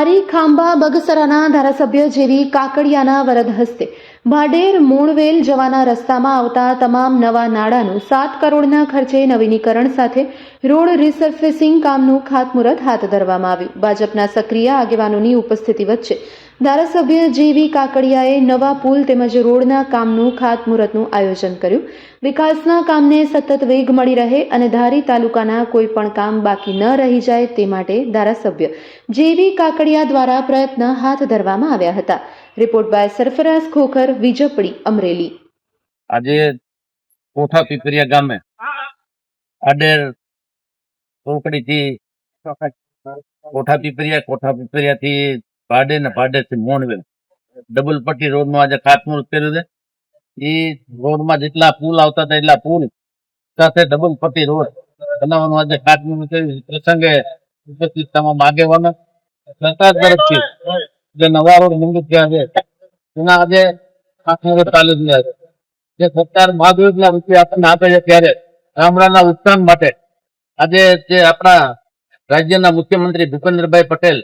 ધારી ખાંભા બગસરાના ધારાસભ્ય જેવી કાકડિયાના વરદ હસ્તે ભાડેર મૂણવેલ જવાના રસ્તામાં આવતા તમામ નવા નાળાનું 7 કરોડના ખર્ચે નવીનીકરણ સાથે રોડ રિસર્ફેસિંગ કામનું ખાતમુહૂર્ત હાથ ધરવામાં આવ્યું. ભાજપના સક્રિય આગેવાનોની ઉપસ્થિતિ વચ્ચે ધારાસભ્ય જેવી કાકડિયાએ નવા પુલ તેમજ રોડના કામનું ખાતમુહૂર્તનું આયોજન કર્યું. વિકાસના કામને સતત વેગ મળી રહે અને ધારી તાલુકાના કોઈ પણ કામ બાકી ન રહી જાય તે માટે ધારાસભ્ય જેવી કાકડિયા દ્વારા પ્રયત્ન હાથ ધરવામાં આવ્યા હતા. Report by Sarfaraz Khokhar, Vijapadi, Amreli. આજે કોઠા પીપરિયા ગામે આડેર ચોકડીથી કોઠા પીપરિયાથી ભાડે ને ભાડેથી મોણવેલ ડબલ પટ્ટી રોડનું આજે ખાતમુહૂર્ત કર્યું છે. એ રોડમાં જેટલા પુલ આવતા હતા એટલા પુલ સાથે ડબલ પટ્ટી રોડ બનાવવાનું આજે ખાતમુહૂર્ત કર્યું. પ્રસંગે ઉપસ્થિત તમામ આગેવાનો સરકાર તરફથી જે નવા રોડ મંજૂર થયા છે તેના આજે ખાતમુહૂર્ત ચાલુ થયા છે. જે સરકાર 2 લાખ રૂપિયા આપણને આપે છે ત્યારે ગામડાના ઉત્થાન માટે આજે જે આપણા રાજ્યના મુખ્યમંત્રી ભૂપેન્દ્રભાઈ પટેલ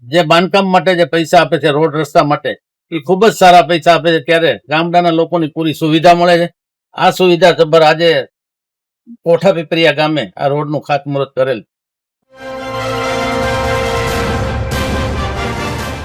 જે બાંધકામ માટે જે પૈસા આપે છે રોડ રસ્તા માટે એ ખૂબ જ સારા પૈસા આપે છે ત્યારે ગામડાના લોકોની પૂરી સુવિધા મળે છે. આ સુવિધા જબર આજે કોઠા પીપરિયા ગામે આ રોડનું ખાતમુહૂર્ત કરેલ.